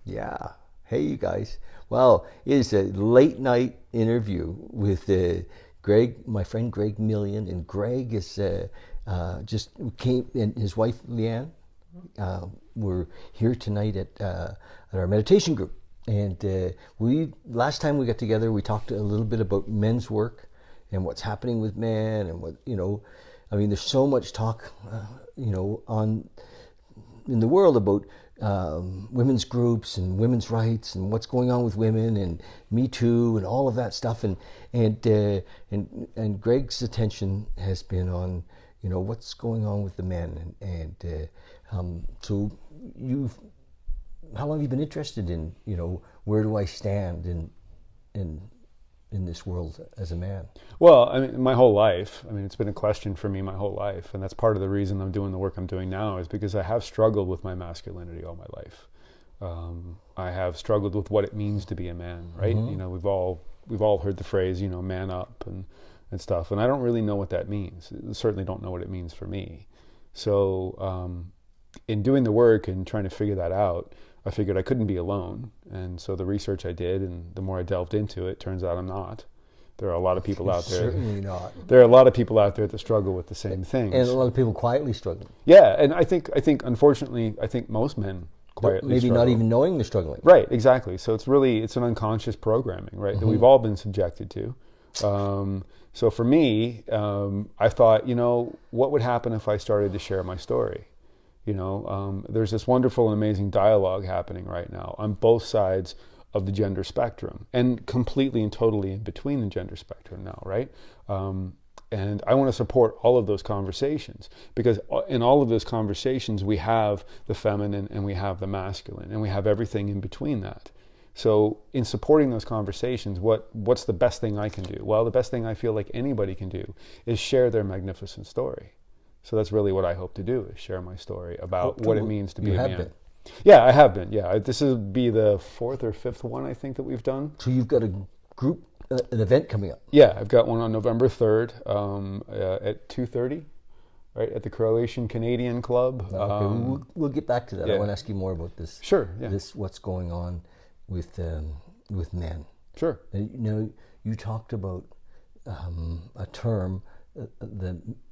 Yeah. Hey, you guys. Well, it is a late night interview with Greg, my friend Greg Million, and Greg is just came, and his wife Leanne. We're here tonight at our meditation group, and we last time we got together, we talked a little bit about men's work and what's happening with men, and what I mean, there's so much talk, on in the world about women's groups and women's rights and what's going on with women and Me Too and all of that stuff, and Greg's attention has been on what's going on with the men, so how long have you been interested in where do I stand in this world as a man? Well, I mean, my whole life. I mean, it's been a question for me my whole life, and that's part of the reason I'm doing the work I'm doing now, is because I have struggled with my masculinity all my life. I have struggled with what it means to be a man, right? Mm-hmm. We've all heard the phrase, man up and stuff, and I don't really know what that means. I certainly don't know what it means for me. So, in doing the work and trying to figure that out, I figured I couldn't be alone, and so the research I did, and the more I delved into it, turns out I'm not. There are a lot of people out there. Certainly not. There are a lot of people out there that struggle with the same things, and a lot of people quietly struggling. Yeah, and I think unfortunately, most men quietly maybe struggle. Not even knowing they're struggling. Right, exactly. So it's an unconscious programming, right, that we've all been subjected to. So for me, I thought, what would happen if I started to share my story? There's this wonderful and amazing dialogue happening right now on both sides of the gender spectrum, and completely and totally in between the gender spectrum now, right? And I want to support all of those conversations, because in all of those conversations we have the feminine and we have the masculine, and we have everything in between that. So in supporting those conversations, what's the best thing I can do? Well, the best thing I feel like anybody can do is share their magnificent story. So that's really what I hope to do, is share my story about what it means to be a man. Been. Yeah, I have been. Yeah, this will be the 4th or 5th one I think that we've done. So you've got a group, an event coming up. Yeah, I've got one on November 3rd at 2:30, right, at the Croatian Canadian Club. Okay, we'll get back to that. Yeah. I want to ask you more about this. Sure. Yeah. This what's going on with men. Sure. You talked about a term,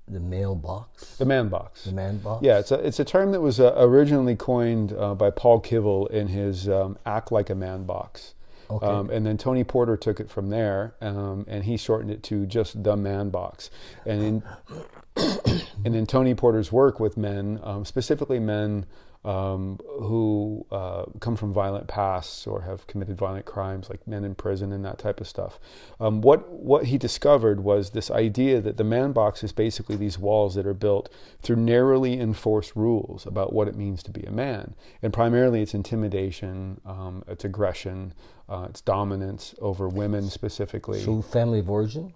the male box. The man box. The man box. Yeah, it's a term that was originally coined by Paul Kivel in his "Act Like a Man" box. Okay. And then Tony Porter took it from there, and he shortened it to just the man box. And in Tony Porter's work with men, specifically men who come from violent pasts or have committed violent crimes, like men in prison and that type of stuff. What he discovered was this idea that the man box is basically these walls that are built through narrowly enforced rules about what it means to be a man. And primarily it's intimidation, it's aggression, it's dominance over women specifically. So family of origin?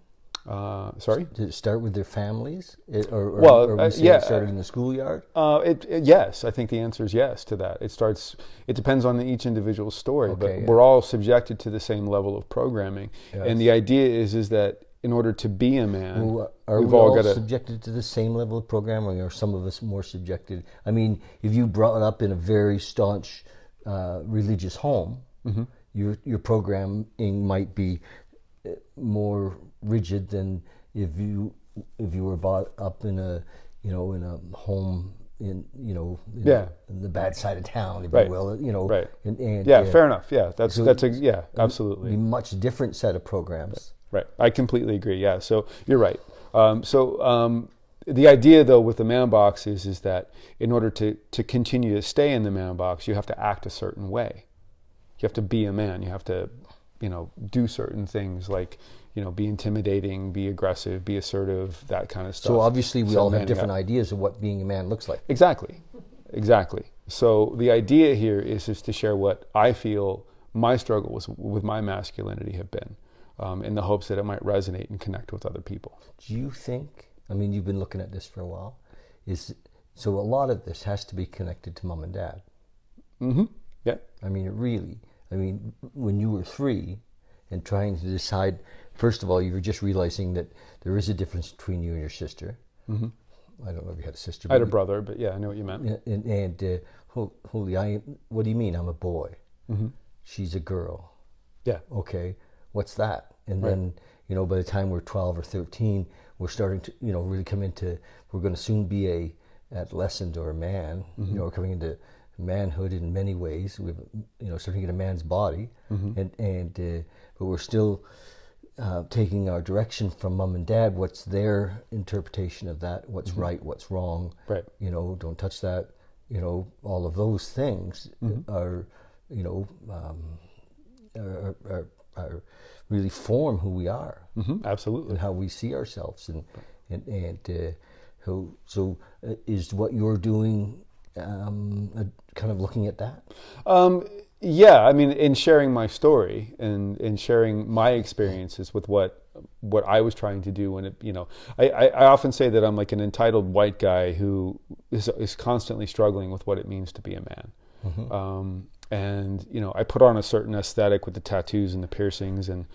Sorry? Did it start with their families? Or it started in the schoolyard? Yes, I think the answer is yes to that. It depends on each individual story, okay, but we're all subjected to the same level of programming. Yes. And the idea is that in order to be a man, are we all subjected to the same level of programming, or are some of us more subjected? I mean, if you brought up in a very staunch religious home, your programming might be more rigid than if you were brought up in a home in the bad side of town, if you will, Right. And fair enough. Yeah, that's absolutely a much different set of programs. Right. I completely agree. Yeah. So you're right. The idea though with the man box is that in order to continue to stay in the man box, you have to act a certain way. You have to be a man. You have to do certain things like, be intimidating, be aggressive, be assertive, that kind of stuff. So obviously we all have different ideas of what being a man looks like. Exactly. So the idea here is to share what I feel my struggles with my masculinity have been, in the hopes that it might resonate and connect with other people. Do you think, I mean, you've been looking at this for a while, so a lot of this has to be connected to mom and dad? Mm-hmm. Yeah. I mean, when you were 3 and trying to decide, first of all, you were just realizing that there is a difference between you and your sister. Mm-hmm. I don't know if you had a sister. I had a brother, but yeah, I know what you meant. What do you mean? I'm a boy. she's a girl. Yeah. Okay, what's that? And then, by the time we're 12 or 13, we're starting to, really come into, we're going to soon be a adolescent or a man, we're coming into manhood in many ways. We've, starting to get a man's body, but we're still taking our direction from mom and dad. What's their interpretation of that? What's right? What's wrong? Right. Don't touch that. All of those things are really form who we are. Absolutely. And how we see ourselves, so is what you're doing kind of looking at that? Yeah, I mean, in sharing my story and in sharing my experiences with what I was trying to do when I often say that I'm like an entitled white guy who is constantly struggling with what it means to be a man. And I put on a certain aesthetic with the tattoos and the piercings, and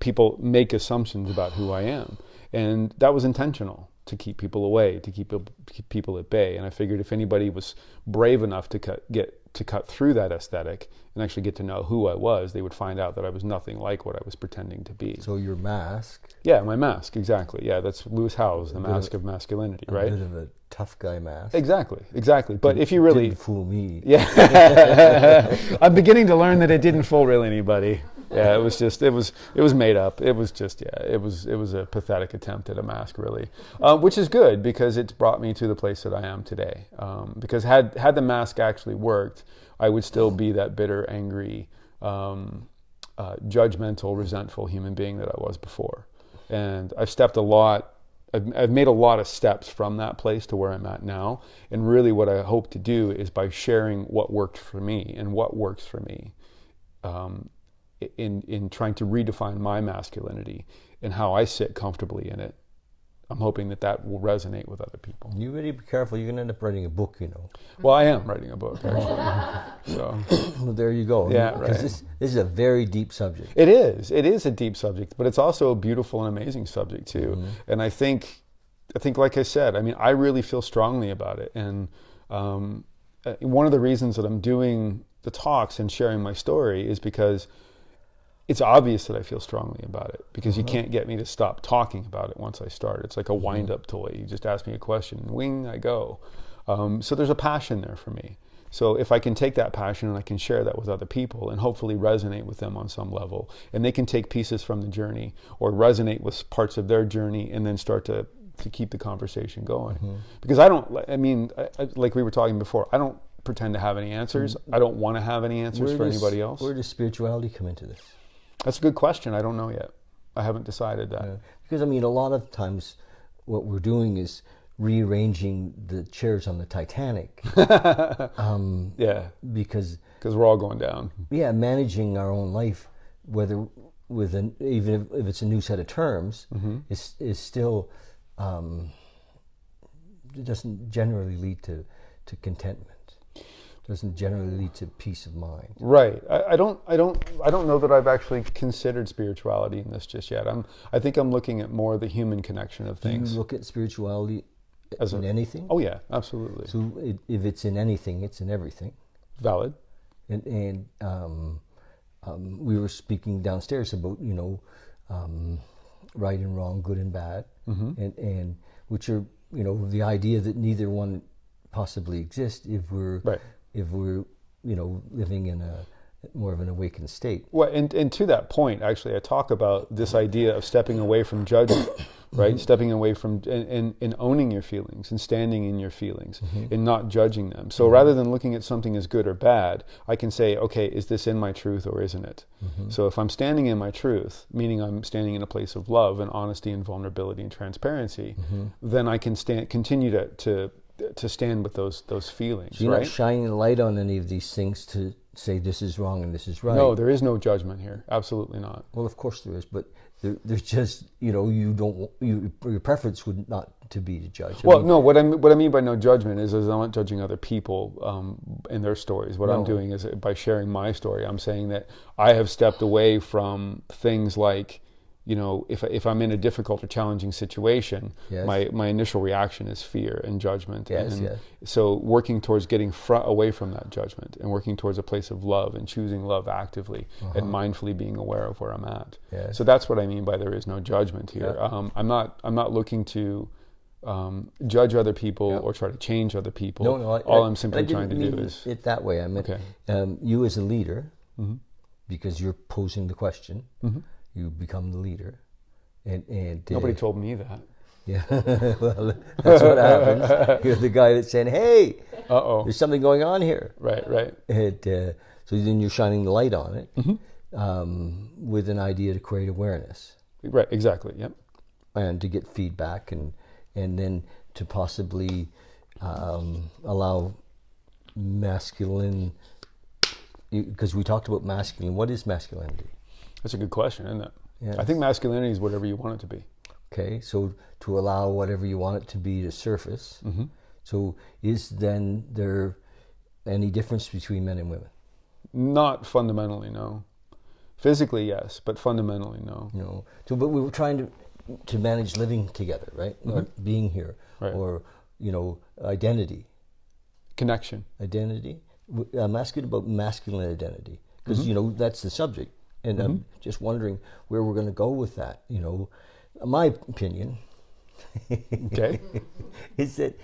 people make assumptions about who I am, and that was intentional, to keep people away, to keep people at bay. And I figured if anybody was brave enough to cut through that aesthetic and actually get to know who I was, they would find out that I was nothing like what I was pretending to be. So your mask? Yeah, my mask, exactly. Yeah, that's Lewis Howes, the mask of masculinity, right? A bit of a tough guy mask. Exactly. But if you really... Didn't fool me. Yeah. I'm beginning to learn that it didn't fool really anybody. Yeah, it was made up. It was a pathetic attempt at a mask, really, which is good because it's brought me to the place that I am today. Because had the mask actually worked, I would still be that bitter, angry, judgmental, resentful human being that I was before. And I've made a lot of steps from that place to where I'm at now. And really what I hope to do is by sharing what worked for me and what works for me, in trying to redefine my masculinity and how I sit comfortably in it, I'm hoping that will resonate with other people. You really be careful. You're going to end up writing a book, Well, I am writing a book, actually. So. Well, there you go. Yeah, right. This is a very deep subject. It is. It is a deep subject, but it's also a beautiful and amazing subject, too. And I think, like I said, I really feel strongly about it. And one of the reasons that I'm doing the talks and sharing my story is because it's obvious that I feel strongly about it, because you can't get me to stop talking about it once I start. It's like a wind-up toy. You just ask me a question, and wing, I go. So there's a passion there for me. So if I can take that passion and I can share that with other people and hopefully resonate with them on some level, and they can take pieces from the journey or resonate with parts of their journey and then start to keep the conversation going. Because like we were talking before, I don't pretend to have any answers. I don't want to have any answers for anybody else. Where does spirituality come into this? That's a good question. I don't know yet. I haven't decided that. Yeah. Because a lot of times what we're doing is rearranging the chairs on the Titanic. Yeah. Because we're all going down. Yeah, managing our own life, whether even if it's a new set of terms, is still it doesn't generally lead to contentment. Doesn't generally lead to peace of mind. Right. I don't know that I've actually considered spirituality in this just yet. I think I'm looking at more the human connection of things. Do you look at spirituality in anything? Oh yeah, absolutely. So if it's in anything, it's in everything. Valid. And we were speaking downstairs about right and wrong, good and bad, and which are the idea that neither one possibly exist if we're living in a more of an awakened state. Well, and to that point, actually, I talk about this idea of stepping away from judgment, right? Stepping away from and owning your feelings and standing in your feelings and not judging them. So rather than looking at something as good or bad, I can say, okay, is this in my truth or isn't it? So if I'm standing in my truth, meaning I'm standing in a place of love and honesty and vulnerability and transparency, then I can continue to stand with those feelings. So you're right? not shining a light on any of these things to say this is wrong and this is right. No, there is no judgment here. Absolutely not. Well, of course there is, but there's just your preference would not to be to judge. No. What I mean by no judgment is I'm not judging other people in their stories. What I'm doing is by sharing my story, I'm saying that I have stepped away from things like if I'm in a difficult or challenging situation, Yes. my initial reaction is fear and judgment. Yes, And yes. so working towards getting away from that judgment and working towards a place of love and choosing love actively and mindfully being aware of where I'm at. Yes. So that's what I mean by there is no judgment here. Yeah. I'm not looking to judge other people Yeah. or try to change other people. No, All I'm simply I didn't trying to do mean is it that way. I meant Okay. you as a leader, Mm-hmm. because you're posing the question, Mm-hmm. you become the leader, and Nobody told me that. Yeah, well, that's what happens. You're the guy that's saying, "Hey, Uh-oh. there's something going on here." Right. So then you're shining the light on it Mm-hmm. with an idea to create awareness Right, exactly, yep. and to get feedback, and then to possibly allow masculine. Because we talked about masculine. What is masculinity? That's a good question, isn't it? Yes. I think masculinity is whatever you want it to be. Okay, so to allow whatever you want it to be to surface. Mm-hmm. So is then there any difference between men and women? Not fundamentally, no. Physically, yes, but fundamentally, no. So but we were trying to manage living together, right? Mm-hmm. Or being here, Right. or identity. Connection. I'm asking about masculine identity because that's the subject, and I'm just wondering where we're going to go with that. My opinion Okay. is that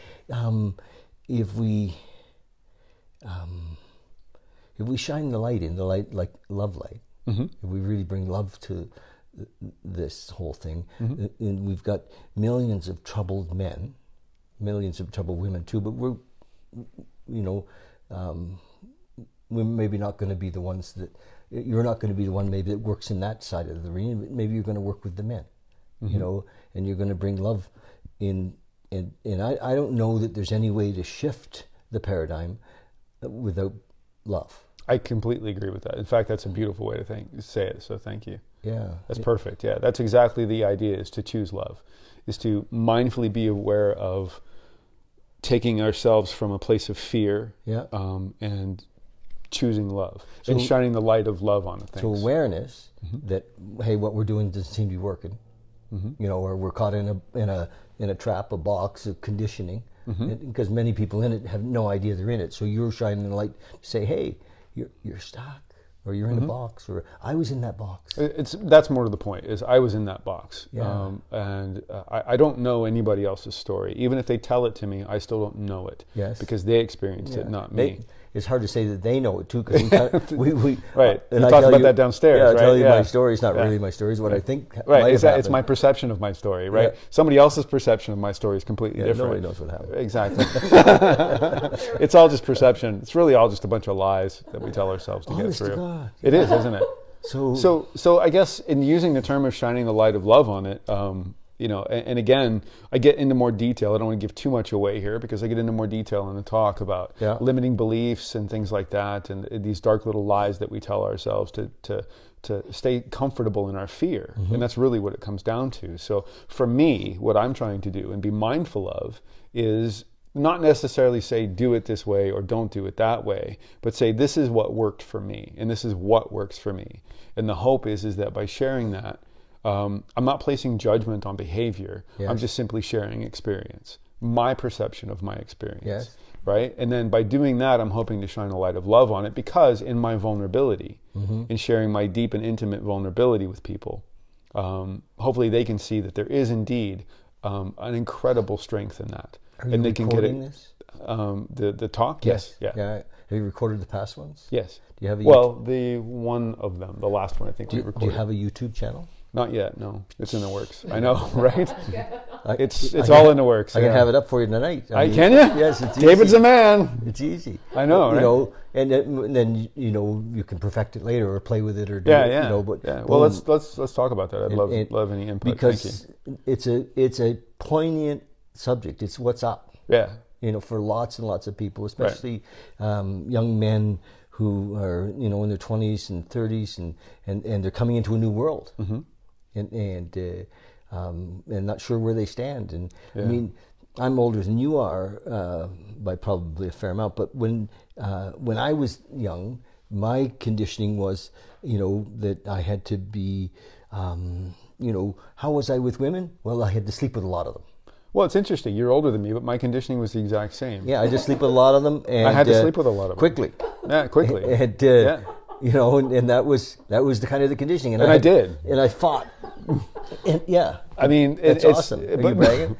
if we shine the light like love light, Mm-hmm. if we really bring love to this whole thing, Mm-hmm. and we've got millions of troubled men, millions of troubled women too, but we're maybe not going to be the ones that, you're not going to be the one maybe that works in that side of the arena, but maybe you're going to work with the men, and you're going to bring love in, and I don't know that there's any way to shift the paradigm without love. I completely agree with that. In fact, that's a beautiful way to say it, so thank you. Yeah. That's perfect, yeah. That's exactly the idea, is to choose love, is to mindfully be aware of taking ourselves from a place of fear, Yeah. and choosing love, and shining the light of love on things. So awareness that, hey, what we're doing doesn't seem to be working, or we're caught in a trap, a box of conditioning, because many people in it have no idea they're in it. So you're shining the light to say, hey, you're stuck, or you're in a box, or I was in that box. That's more to the point, is I was in that box. Yeah. And I don't know anybody else's story. Even if they tell it to me, I still don't know it. Yes. Because they experienced it, not me. It's hard to say that they know it too, because we right. And we I talked tell about you, that downstairs, yeah, right? I tell you my story. It's not really my story. It's what I think Right, might have happened. it's my perception of my story, right? Yeah. Somebody else's perception of my story is completely different. Nobody knows what happened. Exactly. It's all just perception. It's really all just a bunch of lies that we tell ourselves to Honest get to through. God. It is, isn't it? So I guess in using the term of shining the light of love on it, and again, I get into more detail. I don't want to give too much away here, because I get into more detail in the talk about limiting beliefs and things like that, and these dark little lies that we tell ourselves to stay comfortable in our fear. And that's really what it comes down to. So for me, what I'm trying to do and be mindful of is not necessarily say do it this way or don't do it that way, but say this is what worked for me and this is what works for me. And the hope is that by sharing that, I'm not placing judgment on behavior. Yes. I'm just simply sharing experience, my perception of my experience. Yes. Right? And then by doing that, I'm hoping to shine a light of love on it, because in my vulnerability, in sharing my deep and intimate vulnerability with people, hopefully they can see that there is indeed an incredible strength in that. Are you and they can get recording it. This? The talk? Yes. Yeah. Have you recorded the past ones? Yes. Do you have a the one of them, the last one I think we recorded. Do you have a YouTube channel? Not yet, no. It's in the works. I know, right? It's I all in the works. I can have it up for you tonight. Can you? Yes, it's David's easy. a man. It's easy. I know, right? And then you can perfect it later or play with it or do Yeah, it. yeah. But Well, let's talk about that. I'd love any input. Because Thank you. it's a poignant subject. It's what's up. Yeah. For lots and lots of people, especially young men who are in their 20s and 30s, and they're coming into a new world, and not sure where they stand. And I mean, I'm older than you are by probably a fair amount. But when I was young, my conditioning was that I had to be how was I with women? Well, I had to sleep with a lot of them. Well, it's interesting. You're older than me, but my conditioning was the exact same. Yeah, I just sleep with a lot of them, and I had to sleep with a lot of them quickly. Yeah, quickly. And, yeah. and that was the kind of the conditioning, and I did, and I fought. And yeah, I mean, it's awesome. Are you bragging?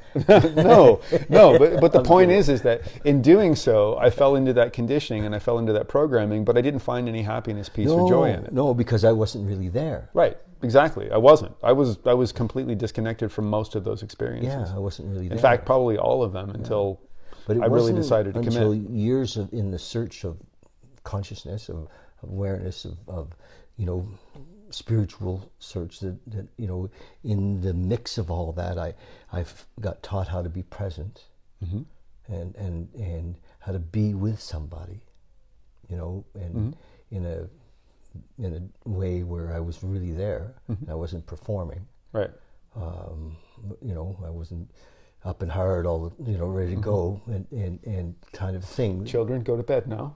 no, but the point is that in doing so, I fell into that conditioning and I fell into that programming, but I didn't find any happiness, peace, or joy in it. No, because I wasn't really there. Right. Exactly. I wasn't. I was completely disconnected from most of those experiences. Yeah, I wasn't really there. In fact, probably all of them until but I really decided to until commit. Years in the search of consciousness, of awareness, of spiritual search that in the mix of all that, I've got taught how to be present, mm-hmm. and how to be with somebody, and mm-hmm. in a way where I was really there. Mm-hmm. And I wasn't performing. Right. I wasn't up and hard all ready to mm-hmm. go and kind of thing. Children, go to bed now.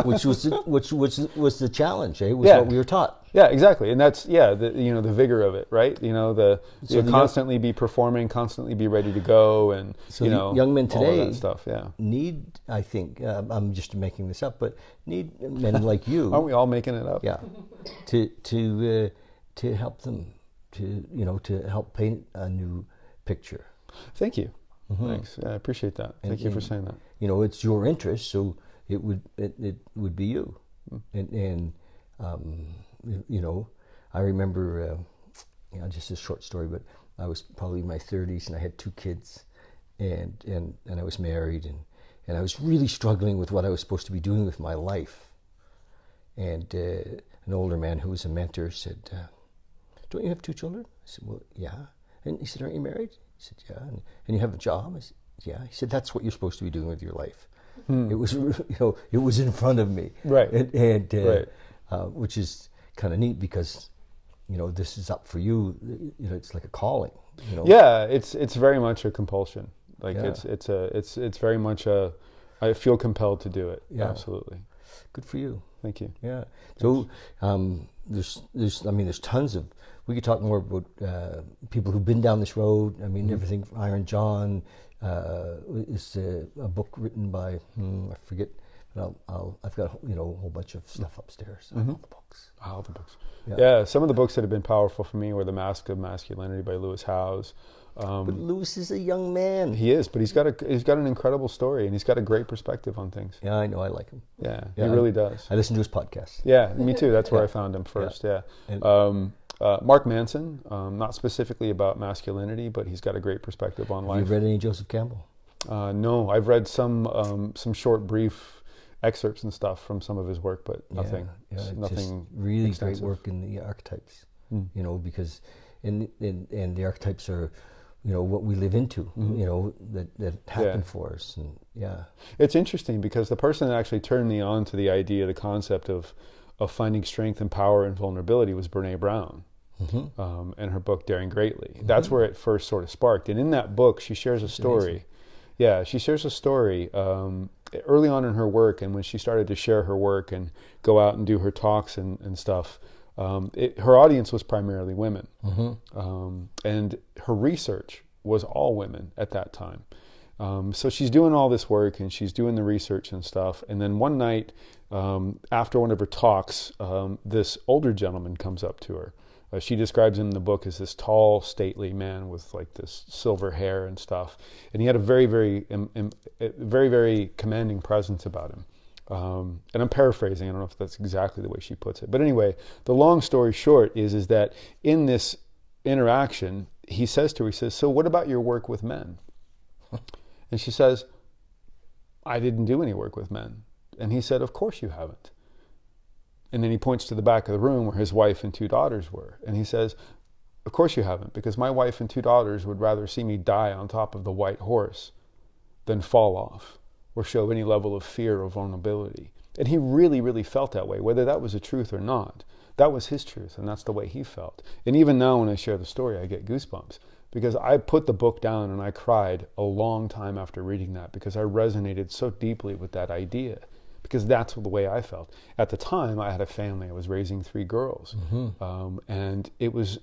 which was the challenge, was yeah. what we were taught. Yeah, exactly, and that's the vigor of it, right? Constantly be performing, constantly be ready to go, and so young men today all of that stuff. Yeah, need, I think, I'm just making this up, but need men like you. Aren't we all making it up? Yeah, to help them to help paint a new picture. Thank you. Mm-hmm. Thanks. I appreciate that. Thank you for saying that. It's your interest, so it would be you. Mm. I remember, just a short story, but I was probably in my 30s and I had 2 kids, and I was married, and I was really struggling with what I was supposed to be doing with my life. And an older man who was a mentor said, "Don't you have 2 children?" I said, "Well, yeah." And he said, "Aren't you married?" I said, "Yeah." "And you have a job?" I said, "Yeah." He said, "That's what you're supposed to be doing with your life." It was, it was in front of me, right? And right. Which is kind of neat because, this is up for you. It's like a calling. Yeah, it's very much a compulsion. Like Yeah. it's very much I feel compelled to do it. Yeah. Absolutely. Good for you. Thank you. Yeah. So there's tons of. We could talk more about people who've been down this road. I mean, mm-hmm. everything from Iron John is a book written by I forget. But I've got a whole bunch of stuff upstairs. Mm-hmm. All the books. Yeah. Some of the books that have been powerful for me were The Mask of Masculinity by Lewis Howes. But Lewis is a young man. He is, but he's got an incredible story, and he's got a great perspective on things. Yeah, I know. I like him. Yeah, he really does. I listen to his podcast. Yeah, me too. That's where I found him first. Yeah. Mark Manson, not specifically about masculinity, but he's got a great perspective on life. Have you read any Joseph Campbell? No, I've read some short, brief excerpts and stuff from some of his work, but nothing. Yeah, nothing. Just really extensive. great work in the archetypes. Because and the archetypes are, what we live into. That happen for us, and It's interesting because the person that actually turned me on to the idea, the concept of finding strength and power and vulnerability was Brene Brown. Mm-hmm. And her book Daring Greatly. Mm-hmm. That's where it first sort of sparked. And in that book, she shares a story. Amazing. Yeah, she shares a story early on in her work, and when she started to share her work and go out and do her talks and stuff, her audience was primarily women. Mm-hmm. And her research was all women at that time. So she's doing all this work and she's doing the research and stuff. And then one night, after one of her talks, this older gentleman comes up to her. She describes him in the book as this tall, stately man with like this silver hair and stuff. And he had a very, very, very, very commanding presence about him. And I'm paraphrasing. I don't know if that's exactly the way she puts it. But anyway, the long story short is that in this interaction, he says to her, "So what about your work with men?" And she says, "I didn't do any work with men." And he said, "Of course you haven't." And then he points to the back of the room where his wife and 2 daughters were. And he says, "Of course you haven't, because my wife and 2 daughters would rather see me die on top of the white horse than fall off or show any level of fear or vulnerability." And he really, really felt that way, whether that was the truth or not. That was his truth, and that's the way he felt. And even now when I share the story, I get goosebumps. Because I put the book down and I cried a long time after reading that because I resonated so deeply with that idea. Because that's the way I felt. At the time, I had a family. I was raising 3 girls. Mm-hmm. And it was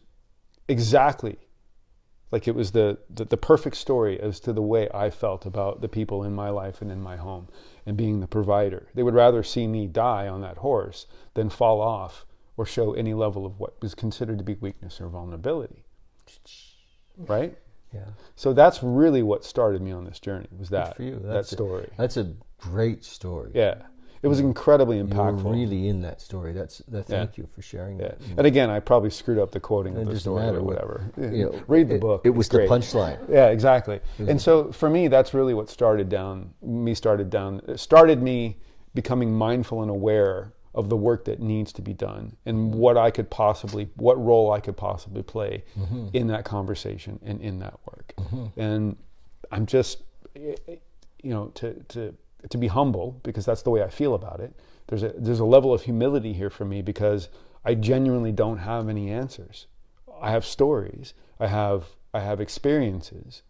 exactly. Like it was the perfect story as to the way I felt about the people in my life and in my home and being the provider. They would rather see me die on that horse than fall off or show any level of what was considered to be weakness or vulnerability. Right? Yeah. So that's really what started me on this journey, was that, Good for you. that story. That's a great story. Yeah. It was incredibly You impactful. were really in that story. Thank you for sharing Yeah. that. And again, I probably screwed up the quoting of It the doesn't story matter. or whatever. You know, Read the book. It was It's the great. punchline. Yeah, exactly. And so for me, that's really what started me becoming mindful and aware of the work that needs to be done and what role I could possibly play in that conversation and in that work. And I'm just, to be humble, because that's the way I feel about it. There's a level of humility here for me, because I genuinely don't have any answers. I have stories. I have experiences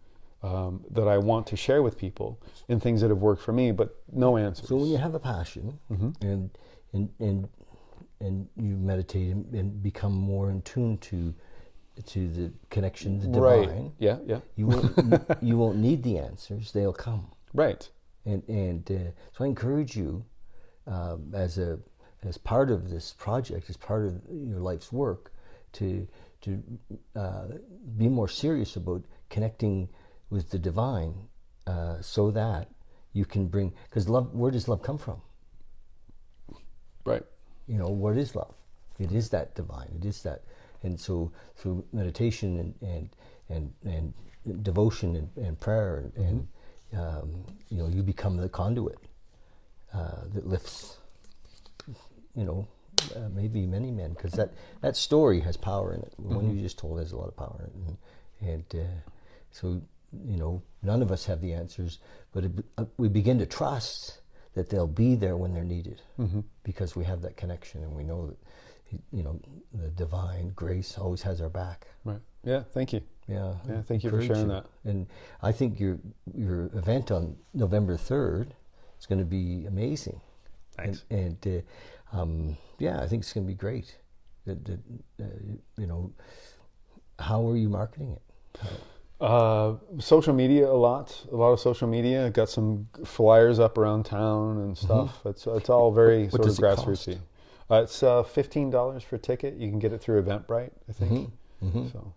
that I want to share with people and things that have worked for me, but no answers. So when you have a passion and you meditate and become more in tune to the connection, the divine, right? Yeah. you won't need the answers; they'll come. Right. And so I encourage you, as part of this project, as part of your life's work, to be more serious about connecting with the divine, so that you can bring, because love. Where does love come from? Right. What is love? It is that divine. It is that, and so through meditation and devotion and prayer and you become the conduit that lifts, maybe many men, because that story has power in it. The one you just told has a lot of power in it, and so none of us have the answers, but we begin to trust that they'll be there when they're needed, because we have that connection and we know that the divine grace always has our back. Right. Yeah. Thank you. Yeah. Thank you for sharing that. And I think your event on November 3rd is going to be amazing. Thanks. And I think it's going to be great. How are you marketing it? Social media, a lot of social media. Got some flyers up around town and stuff. It's all very sort of grassrootsy. It's $15 for a ticket. You can get it through Eventbrite, I think. So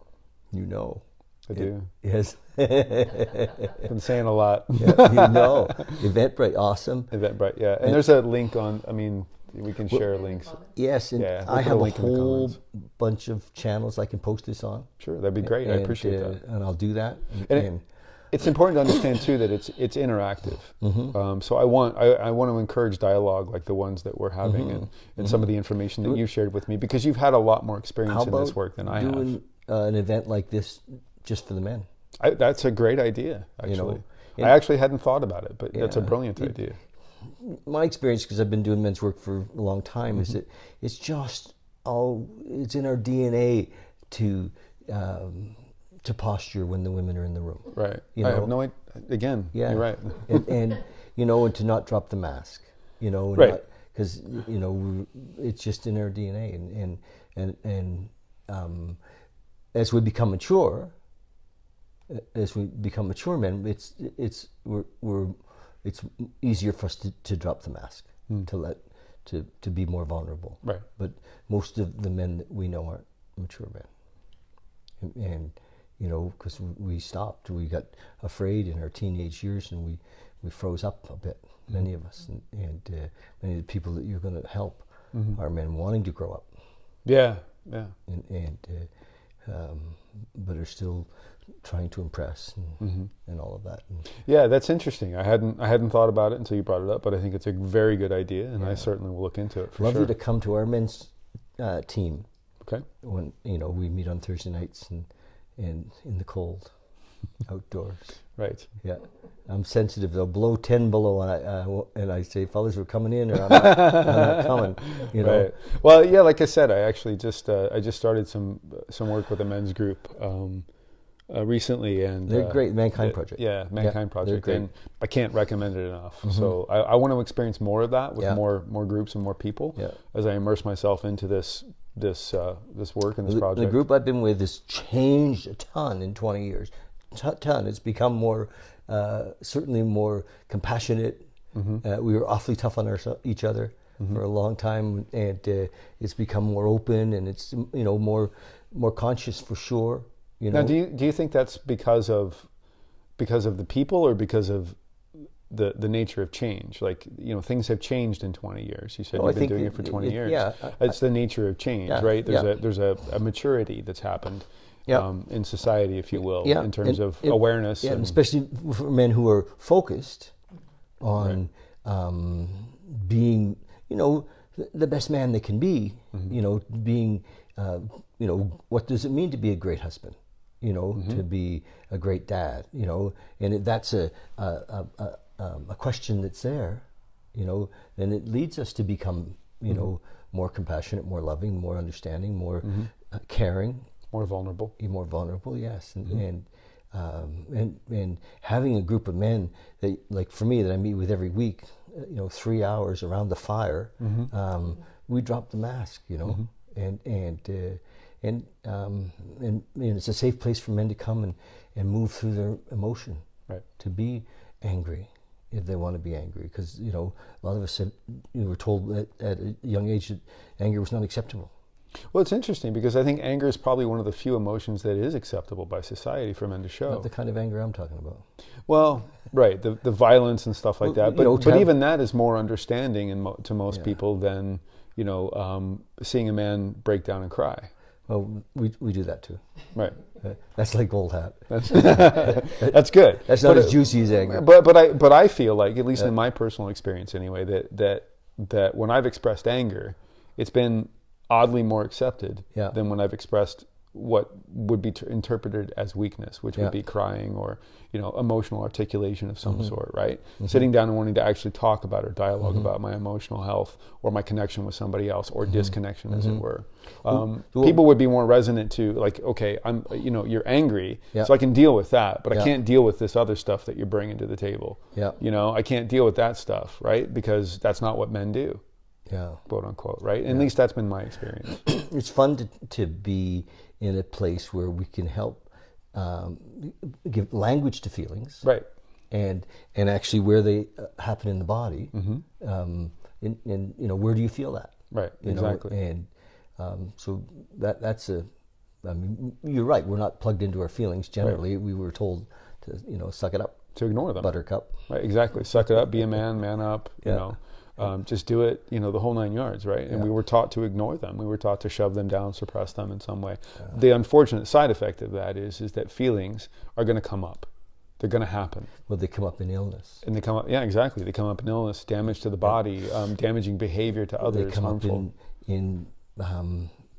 I do. Yes. Been saying a lot. Yeah, Eventbrite, awesome. Eventbrite, yeah. And there's a link on. We can share links. Yes, and we'll I have a link in the whole comments. bunch of channels I can post this on. Sure, that'd be great. I appreciate that. And I'll do that. And it's important to understand too that it's interactive. So I want to encourage dialogue like the ones that we're having and some of the information that you've shared with me, because you've had a lot more experience in this work than I have. Doing an event like this just for the men? That's a great idea, actually. I actually hadn't thought about it, but that's a brilliant idea. My experience, because I've been doing men's work for a long time, is that it's in our DNA to posture when the women are in the room. Right. I have no idea. Again, you're right. and to not drop the mask. Right. Because it's just in our DNA, and as we become mature men, it's easier for us to drop the mask, to be more vulnerable. Right. But most of the men that we know aren't mature men, and because we stopped, we got afraid in our teenage years, and we froze up a bit. Many of us, and many of the people that you're going to help are men wanting to grow up. Yeah. But are still trying to impress and all of that. Yeah, that's interesting. I hadn't thought about it until you brought it up, but I think it's a very good idea, and I certainly will look into it for Love sure. you to come to our men's team. Okay. When we meet on Thursday nights and in the cold, outdoors. Right. Yeah, I'm sensitive. They'll blow 10 below, and I say, "Fellas, we're coming in," or "I'm not coming." Right. Well, yeah. Like I said, I actually just started some work with a men's group recently, and they're great. Mankind Project. Yeah, Mankind Project, and I can't recommend it enough. So I want to experience more of that with more groups and more people as I immerse myself into this this work and this The project? group I've been with has changed a ton in 20 years. Ton. It's become more, certainly more compassionate. We were awfully tough on each other for a long time, and it's become more open, and it's more conscious for sure. Now, do you think that's because of the people, or because of the nature of change? Like, things have changed in 20 years. You said you've been doing it for 20 years. Yeah, it's the nature of change, right? There's a maturity that's happened in society, if you will, in terms of awareness. Yeah, and especially for men who are focused on being, the best man they can be. Being, what does it mean to be a great husband? To be a great dad. And that's a question that's there. Then it leads us to become, more compassionate, more loving, more understanding, more caring. More vulnerable. More vulnerable, yes. And having a group of men that, like for me, that I meet with every week, 3 hours around the fire, we drop the mask, and it's a safe place for men to come and move through their emotion, right? To be angry if they want to be angry, because a lot of us were told at a young age that anger was not acceptable. Well, it's interesting because I think anger is probably one of the few emotions that is acceptable by society for men to show. Not the kind of anger I'm talking about. Well, right, the violence and stuff like that. But even that is more understanding to most people than seeing a man break down and cry. Well, we do that too. Right. That's like old hat. That's good. That's not as juicy as anger. But I feel like, at least in my personal experience anyway, that when I've expressed anger, it's been oddly more accepted than when I've expressed what would be interpreted as weakness, which would be crying or emotional articulation of some sort, right? Sitting down and wanting to actually talk about or dialogue about my emotional health or my connection with somebody else, or disconnection, as it were. People would be more resonant to, like, okay, I'm you're angry, so I can deal with that, but I can't deal with this other stuff that you're bringing to the table. I can't deal with that stuff, right? Because that's not what men do. Quote unquote, right? At least that's been my experience. It's fun to be in a place where we can help give language to feelings, right? And actually where they happen in the body, and where do you feel that, right? Exactly. And so that's I mean, you're right. We're not plugged into our feelings generally. Right. We were told to suck it up, to ignore them. Buttercup. Right. Exactly. Suck it up. Be a man. Man up. Just do it, the whole 9 yards, right? And we were taught to ignore them. We were taught to shove them down, suppress them in some way. The unfortunate side effect of that is that feelings are going to come up. They're going to happen. Well, they come up in illness. And they come up, exactly. They come up in illness, damage to the body, damaging behavior to others, they come harmful. up in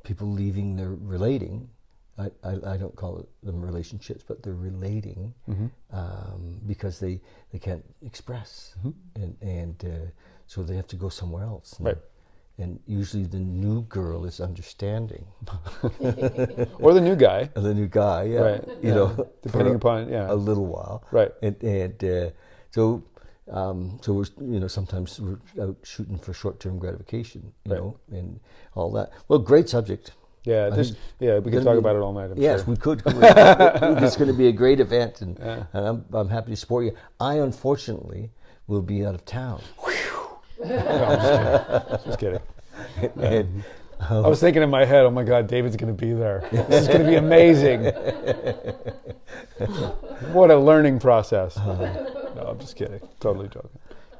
people leaving their relating. I don't call them relationships, but they're relating because they can't express, and so they have to go somewhere else. Right. And usually the new girl is understanding. Or the new guy. The new guy, Right. Depending upon, a little while. Right. And so we're sometimes we're out shooting for short-term gratification, and all that. Well, great subject. Yeah, we could talk about it all night. Yes, we could. It's going to be a great event, and I'm happy to support you. I unfortunately will be out of town. No, just kidding. And, I was thinking in my head, oh my God, David's going to be there. This is going to be amazing. What a learning process. No, I'm just kidding. Totally joking.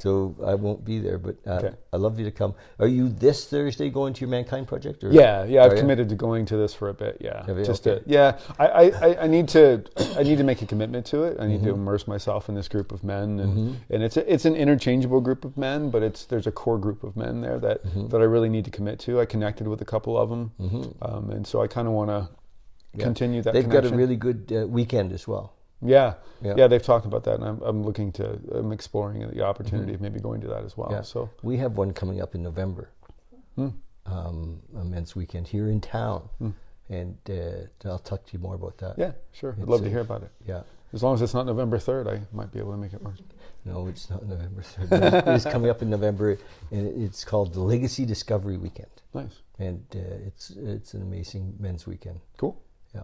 So I won't be there, but I'd love you to come. Are you this Thursday going to your Mankind Project? Or? Yeah. I've committed to going to this for a bit. Yeah, I need to make a commitment to it. I need to immerse myself in this group of men, and it's an interchangeable group of men, but there's a core group of men there that I really need to commit to. I connected with a couple of them, and so I kind of want to continue that. They've connection. got a really good weekend as well. Yeah, they've talked about that, and I'm exploring the opportunity of maybe going to that as well. Yeah. So we have one coming up in November, a men's weekend here in town, and I'll talk to you more about that. Yeah, sure. I'd love to hear about it. Yeah, As long as it's not November 3rd, I might be able to make it work. No, it's not November 3rd. It is coming up in November, and it's called the Legacy Discovery Weekend. Nice. And it's an amazing men's weekend. Cool. Yeah.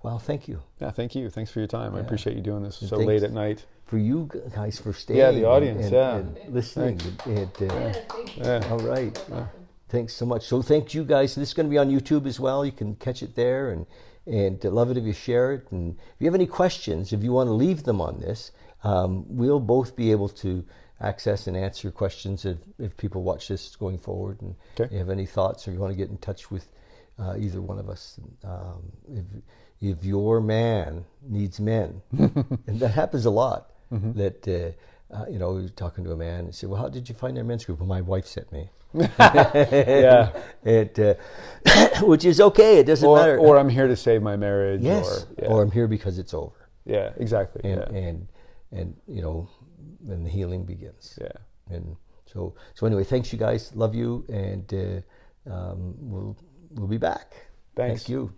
Well, thank you. Yeah, thank you. Thanks for your time. I appreciate you doing this so thanks late at night. For you guys for staying. Yeah, the audience, and listening. All right. Thanks so much. So thank you guys. This is going to be on YouTube as well. You can catch it there, and love it if you share it. And if you have any questions, if you want to leave them on this, we'll both be able to access and answer questions if people watch this going forward. And if you have any thoughts, or you want to get in touch with either one of us, if your man needs men, and that happens a lot. That you're talking to a man and say, "Well, how did you find our men's group?" Well, my wife sent me. Yeah. Which is okay. It doesn't matter. Or I'm here to save my marriage. Yes. Or I'm here because it's over. Yeah. Exactly. And the healing begins. Yeah. And so anyway, thanks you guys. Love you, and we'll be back. Thanks. Thank you.